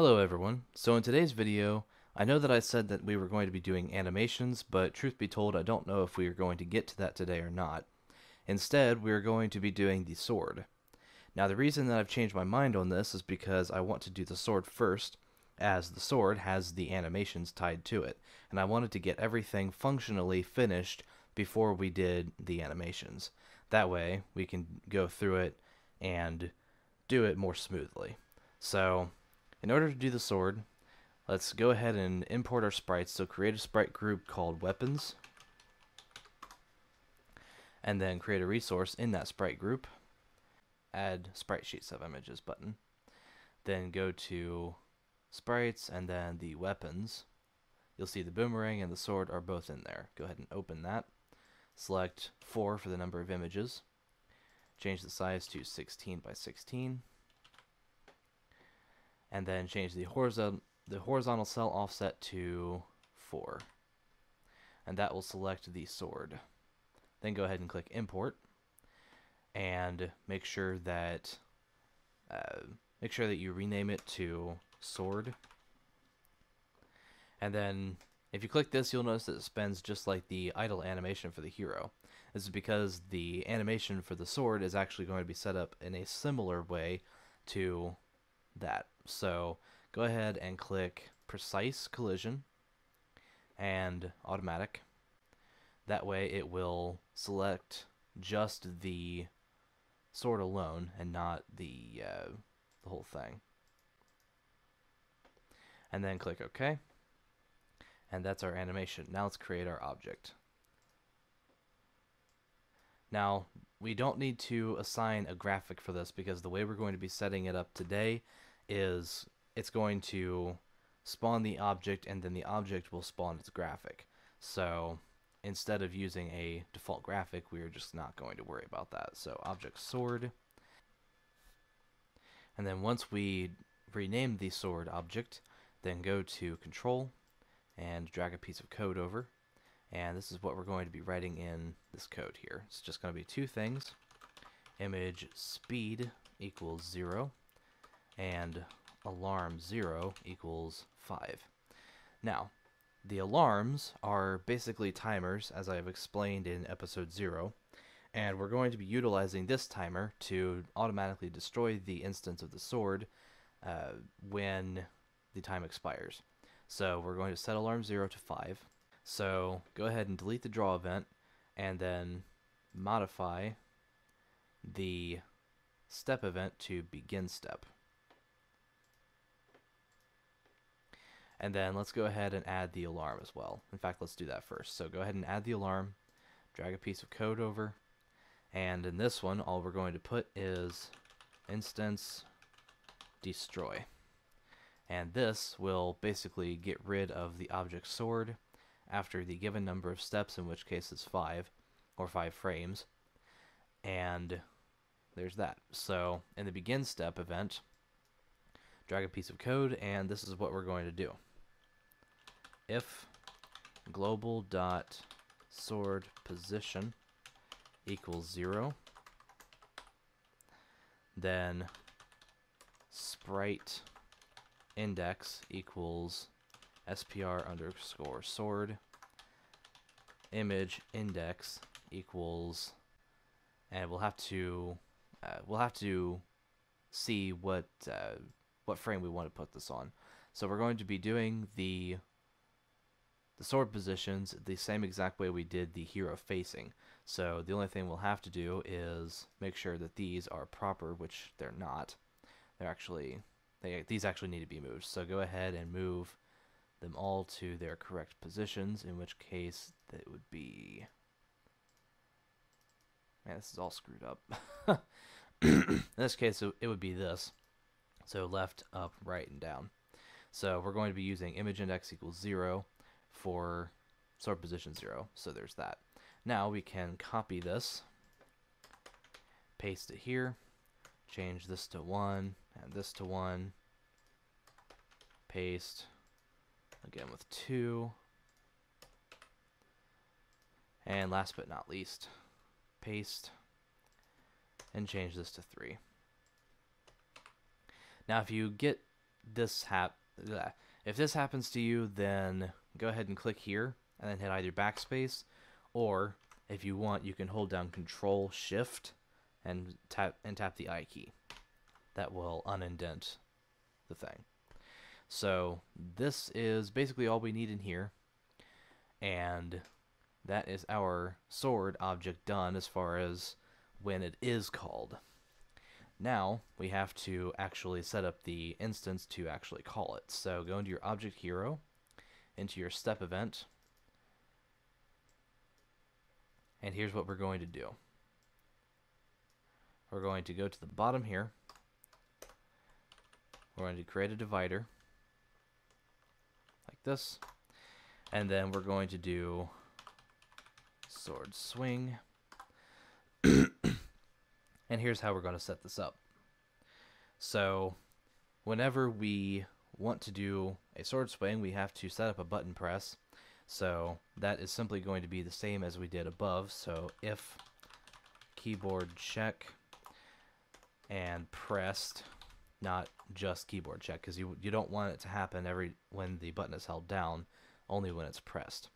Hello everyone. So in today's video, I know that I said that we were going to be doing animations, but truth be told, I don't know if we are going to get to that today or not. Instead, we are going to be doing the sword. Now the reason that I've changed my mind on this is because I want to do the sword first, as the sword has the animations tied to it, and I wanted to get everything functionally finished before we did the animations. That way, we can go through it and do it more smoothly. So, in order to do the sword, let's go ahead and import our sprites. So create a sprite group called weapons, and then create a resource in that sprite group. Add sprite sheets of images button. Then go to sprites and then the weapons. You'll see the boomerang and the sword are both in there. Go ahead and open that. Select 4 for the number of images. Change the size to 16 by 16. And then change the horizontal cell offset to 4. And that will select the sword. Then go ahead and click import, and make sure that you rename it to sword. And then if you click this, you'll notice that it spins just like the idle animation for the hero. This is because the animation for the sword is actually going to be set up in a similar way to that. So go ahead and click precise collision and automatic. That way it will select just the sword alone and not the whole thing. And then click OK. And that's our animation. Now let's create our object. Now, we don't need to assign a graphic for this because the way we're going to be setting it up today is it's going to spawn the object and then the object will spawn its graphic. So instead of using a default graphic, we're just not going to worry about that. So object sword. And then once we rename the sword object, then go to control and drag a piece of code over. And this is what we're going to be writing in this code here. It's just going to be two things. Image speed equals 0 and alarm 0 equals 5. Now, the alarms are basically timers, as I have explained in episode 0, and we're going to be utilizing this timer to automatically destroy the instance of the sword when the time expires. So we're going to set alarm 0 to 5. So go ahead and delete the draw event and then modify the step event to begin step. And then let's go ahead and add the alarm as well. In fact, let's do that first. So go ahead and add the alarm, drag a piece of code over, and in this one, all we're going to put is instance destroy. And this will basically get rid of the object sword after the given number of steps, in which case it's 5, or 5 frames. And there's that. So in the begin step event, drag a piece of code, and this is what we're going to do. If global.sword position equals 0, then sprite index equals spr underscore sword, image index equals, and we'll have to see what frame we want to put this on. So we're going to be doing the sword positions the same exact way we did the hero facing. So the only thing we'll have to do is make sure that these are proper, which they're not. These actually need to be moved. So go ahead and move them all to their correct positions, in which case that would be... Man, this is all screwed up. In this case, it would be this. So left, up, right, and down. So we're going to be using image index equals 0 for sword position 0. So there's that. Now we can copy this, paste it here, change this to 1, and this to 1, paste, again with 2, and last but not least, paste, and change this to 3. Now if you get this if this happens to you, then go ahead and click here and then hit either backspace, or if you want, you can hold down Control Shift and tap the I key. That will unindent the thing. So this is basically all we need in here, and that is our sword object done as far as when it is called. Now we have to actually set up the instance to actually call it. So go into your object hero, into your step event, and here's what we're going to do. We're going to go to the bottom here. We're going to create a divider like this, and then we're going to do sword swing. And here's how we're going to set this up. So whenever we want to do a sword swing, we have to set up a button press. So that is simply going to be the same as we did above. So if keyboard check and pressed, not just keyboard check, because you don't want it to happen when the button is held down, only when it's pressed.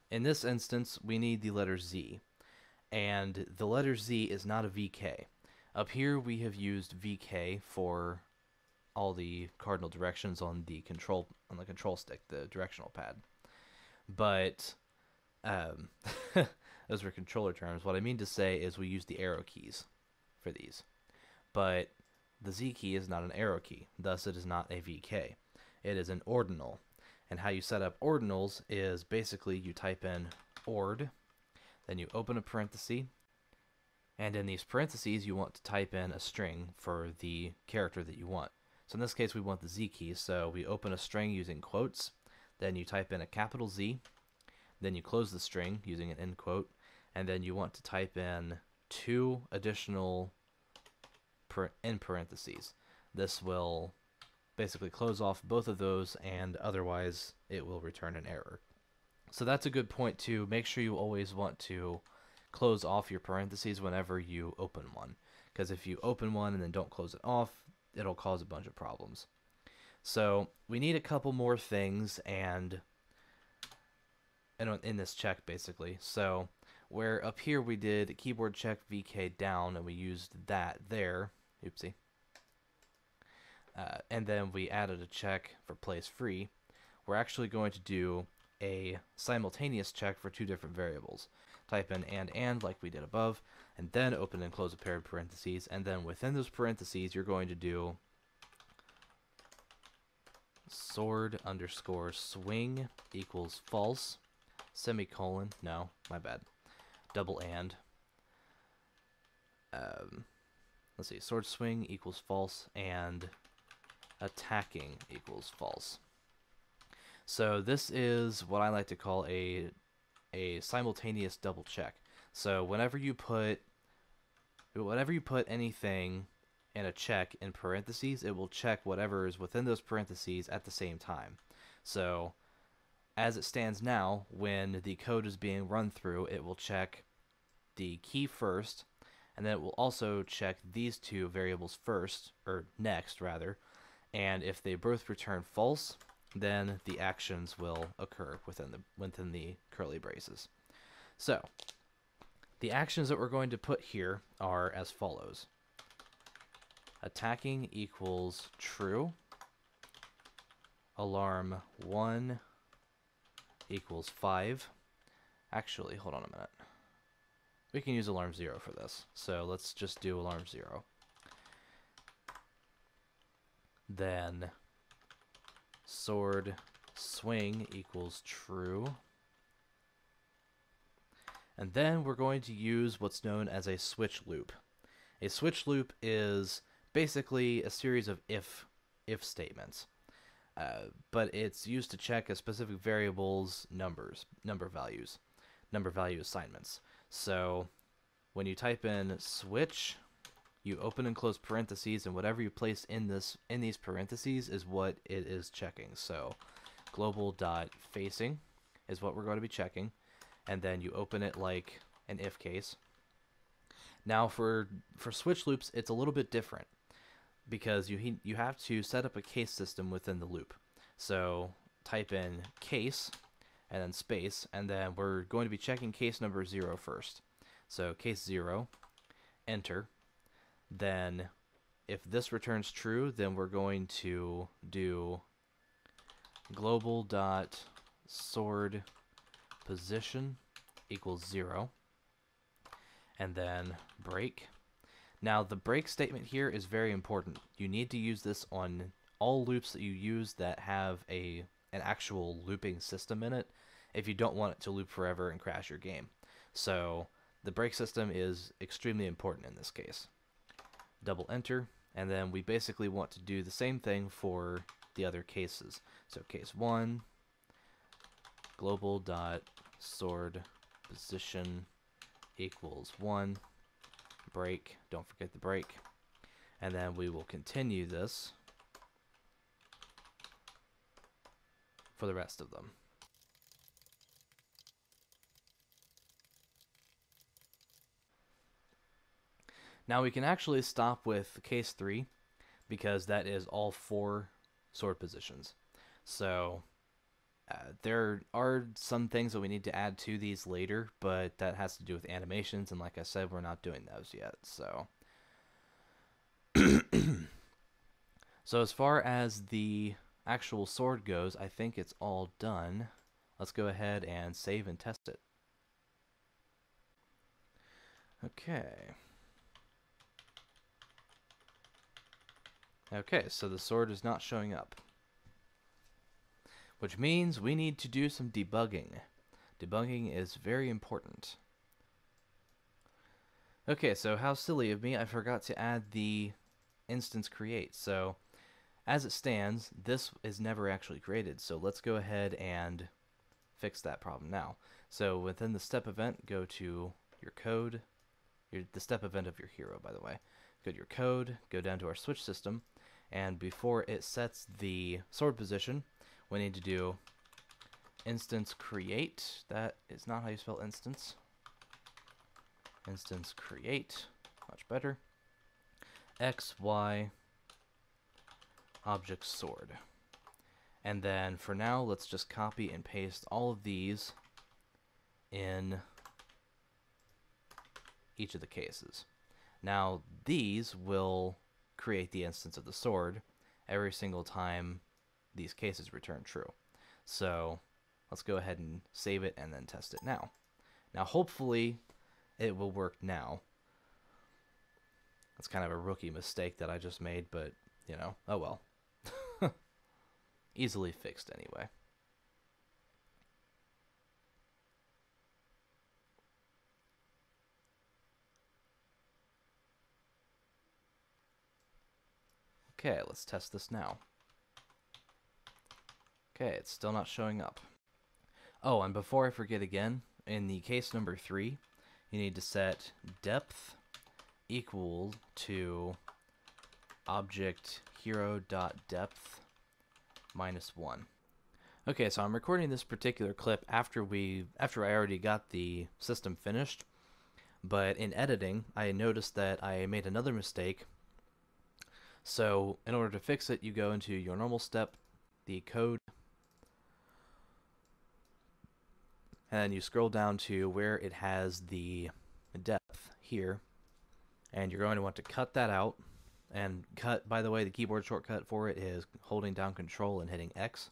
In this instance, we need the letter Z, and the letter Z is not a VK. Up here we have used VK for all the cardinal directions on the control stick, the directional pad. But those were controller terms. What I mean to say is we use the arrow keys for these. But the Z key is not an arrow key, thus it is not a VK. It is an ordinal. And how you set up ordinals is basically you type in ord, then you open a parenthesis, and in these parentheses you want to type in a string for the character that you want. So in this case we want the Z key, so we open a string using quotes, then you type in a capital Z, then you close the string using an end quote, and then you want to type in 2 additional in parentheses. This will basically close off both of those, and otherwise it will return an error. So that's a good point to make sure you always want to close off your parentheses whenever you open one, because if you open one and then don't close it off, it'll cause a bunch of problems. So we need a couple more things and in this check basically. So where up here we did keyboard check VK down and we used that there, oopsie, and then we added a check for place free, we're actually going to do a simultaneous check for 2 different variables. Type in and like we did above, and then open and close a pair of parentheses, and then within those parentheses you're going to do sword underscore swing equals false, semicolon, no, my bad, double and, let's see, sword swing equals false, and attacking equals false. So this is what I like to call a simultaneous double check. So whenever you put anything in a check in parentheses, it will check whatever is within those parentheses at the same time. So as it stands now, when the code is being run through, it will check the key first, and then it will also check these 2 variables first, or next rather, and if they both return false, then the actions will occur within the curly braces. So the actions that we're going to put here are as follows. Attacking equals true. Alarm 1 equals 5. Actually, hold on a minute. We can use alarm 0 for this. So let's just do alarm 0. Then sword swing equals true. And then we're going to use what's known as a switch loop. A switch loop is basically a series of if statements, but it's used to check a specific variable's number value assignments. So when you type in switch, you open and close parentheses, and whatever you place in these parentheses is what it is checking. So global.facing is what we're going to be checking, and then you open it like an if case. Now for switch loops, it's a little bit different. because you have to set up a case system within the loop. So type in case and then space, and then we're going to be checking case number 0 first. So case 0, enter. Then if this returns true, then we're going to do global.sword position equals 0, and then break. Now the break statement here is very important. You need to use this on all loops that you use that have an actual looping system in it, if you don't want it to loop forever and crash your game. So the break system is extremely important in this case. Double enter, and then we basically want to do the same thing for the other cases. So case 1, global.sword position equals 1, break, don't forget the break, and then we will continue this for the rest of them. Now we can actually stop with case 3 because that is all 4 sword positions. So there are some things that we need to add to these later, but that has to do with animations, and like I said, we're not doing those yet. So so as far as the actual sword goes, I think it's all done. Let's go ahead and save and test it. Okay. Okay, so the sword is not showing up, which means we need to do some debugging. Debugging is very important. Okay, so how silly of me, I forgot to add the instance create. So as it stands, this is never actually created, so let's go ahead and fix that problem now. So within the step event, go to your code, the step event of your hero, by the way. Go to your code, go down to our switch system, and before it sets the sword position, we need to do instance create. That is not how you spell instance. Instance create, much better. X, Y, object sword. And then for now, let's just copy and paste all of these in each of the cases. Now these will create the instance of the sword every single time these cases return true. So let's go ahead and save it and then test it now. Now hopefully it will work now. That's kind of a rookie mistake that I just made, but you know, oh well. Easily fixed anyway. Okay, let's test this now. Okay, it's still not showing up. Oh, and before I forget again, in the case number 3, you need to set depth equal to object hero.depth -1. Okay, so I'm recording this particular clip after I already got the system finished, but in editing, I noticed that I made another mistake. So in order to fix it, you go into your normal step, the code, and you scroll down to where it has the depth here, and you're going to want to cut that out. And cut, by the way, the keyboard shortcut for it is holding down Control and hitting X.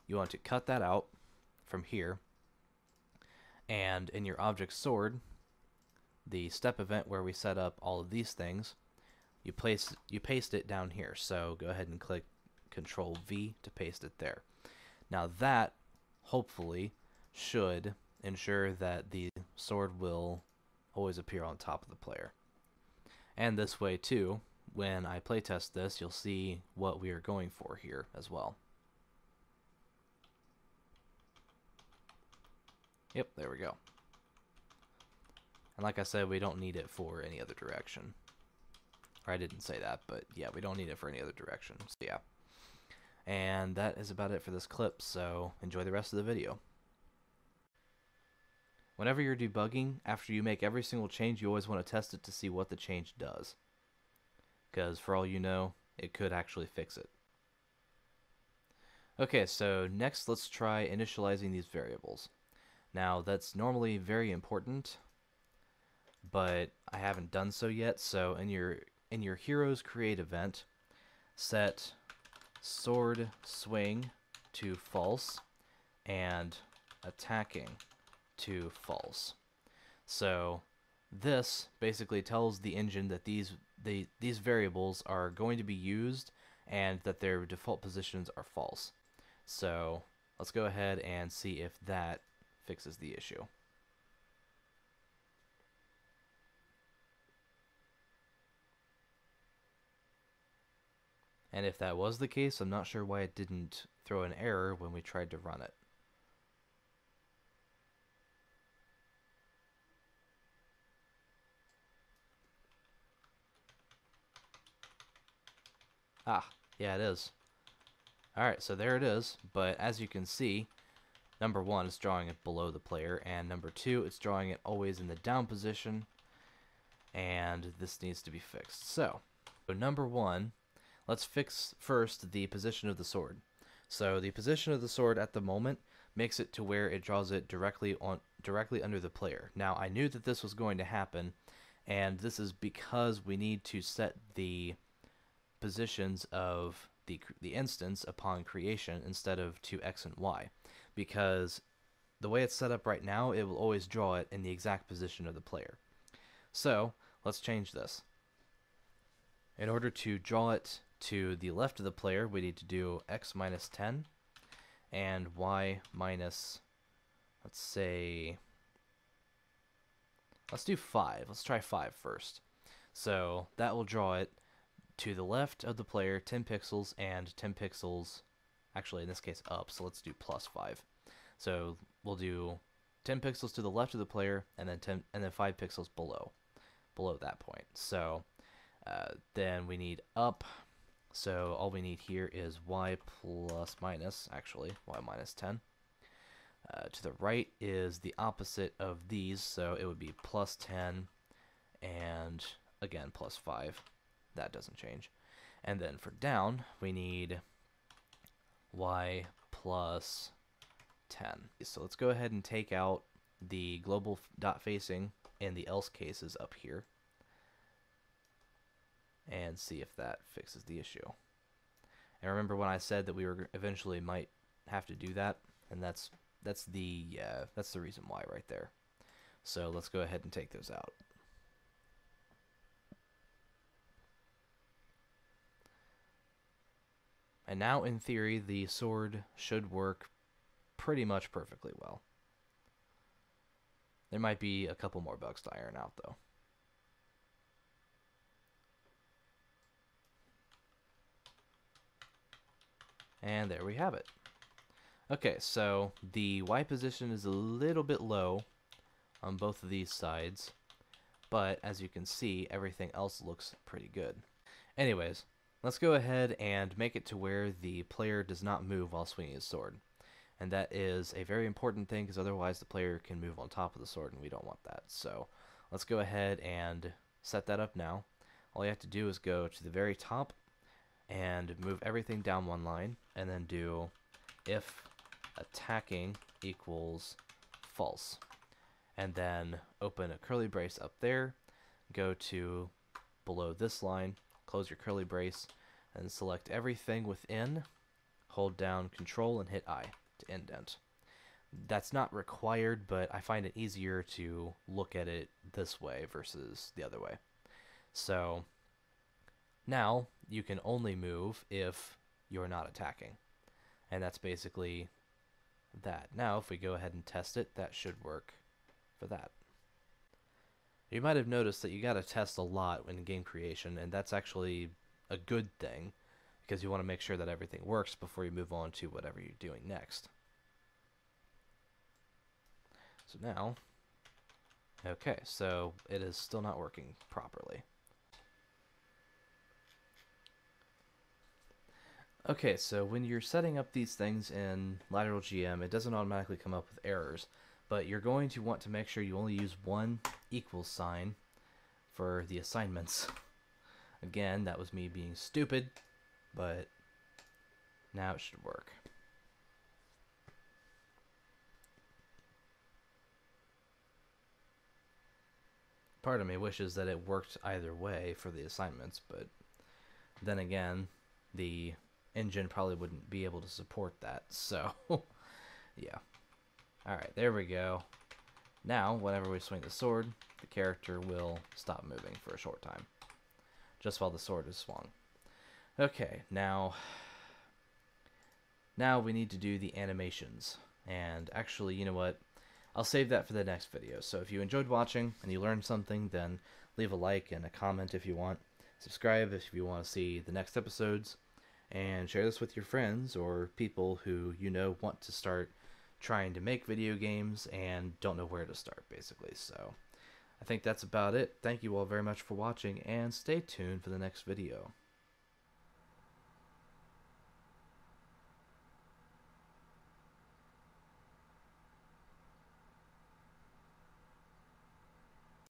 You want to cut that out from here, and in your object sword, the step event where we set up all of these things, you paste it down here. So go ahead and click Control V to paste it there. Now that hopefully should ensure that the sword will always appear on top of the player. And this way too, when I playtest this, you'll see what we are going for here as well. Yep, there we go. And like I said, we don't need it for any other direction. Or I didn't say that, but yeah, we don't need it for any other direction. So yeah. And that is about it for this clip, so enjoy the rest of the video. Whenever you're debugging, after you make every single change, you always want to test it to see what the change does. because for all you know, it could actually fix it. Okay, so next let's try initializing these variables. Now that's normally very important, but I haven't done so yet. So in your heroes create event, set sword swing to false and attacking to false. So this basically tells the engine that these variables are going to be used and that their default positions are false. So let's go ahead and see if that fixes the issue. And if that was the case, I'm not sure why it didn't throw an error when we tried to run it. Ah, yeah, it is. Alright, so there it is, but as you can see, number 1, it's drawing it below the player, and number 2, it's drawing it always in the down position, and this needs to be fixed. So number 1, let's fix first the position of the sword. So the position of the sword at the moment makes it to where it draws it directly under the player. Now, I knew that this was going to happen, and this is because we need to set the positions of the instance upon creation instead of to X and Y, because the way it's set up right now, it will always draw it in the exact position of the player. So let's change this. In order to draw it to the left of the player, we need to do X minus 10 and Y minus, let's do 5. Let's try 5 first. So that will draw it to the left of the player 10 pixels and 10 pixels, actually in this case up, so let's do plus 5. So we'll do 10 pixels to the left of the player and then 5 pixels below that point. So then we need up, so all we need here is Y plus minus, actually Y minus 10. To the right is the opposite of these, so it would be plus 10 and again plus 5. That doesn't change. And then for down, we need Y plus 10. So let's go ahead and take out the global dot facing and the else cases up here and see if that fixes the issue. And remember when I said that we were eventually might have to do that, and that's the reason why right there. So let's go ahead and take those out. And now, in theory, the sword should work pretty much perfectly well. There might be a couple more bugs to iron out, though. And there we have it. Okay, so the Y position is a little bit low on both of these sides, but as you can see, everything else looks pretty good. Anyways, let's go ahead and make it to where the player does not move while swinging his sword. And that is a very important thing, because otherwise the player can move on top of the sword, and we don't want that. So let's go ahead and set that up now. All you have to do is go to the very top and move everything down one line, and then do if attacking equals false. And then open a curly brace up there, go to below this line, close your curly brace, and select everything within, hold down Control and hit I to indent. That's not required, but I find it easier to look at it this way versus the other way. So now you can only move if you're not attacking. And that's basically that. Now if we go ahead and test it, that should work for that. You might have noticed that you got to test a lot in game creation, and that's actually a good thing, because you want to make sure that everything works before you move on to whatever you're doing next. So now, okay, so it is still not working properly. Okay, so when you're setting up these things in LateralGM, it doesn't automatically come up with errors, but you're going to want to make sure you only use one equals sign for the assignments. Again, that was me being stupid, but now it should work. Part of me wishes that it worked either way for the assignments, but then again, the engine probably wouldn't be able to support that, so yeah. Alright, there we go. Now, whenever we swing the sword, the character will stop moving for a short time, just while the sword is swung. Okay, now we need to do the animations, and actually, you know what? I'll save that for the next video. So if you enjoyed watching and you learned something, then leave a like and a comment if you want. Subscribe if you want to see the next episodes. And share this with your friends or people who you know want to start trying to make video games and don't know where to start, basically. So I think that's about it. Thank you all very much for watching, and stay tuned for the next video.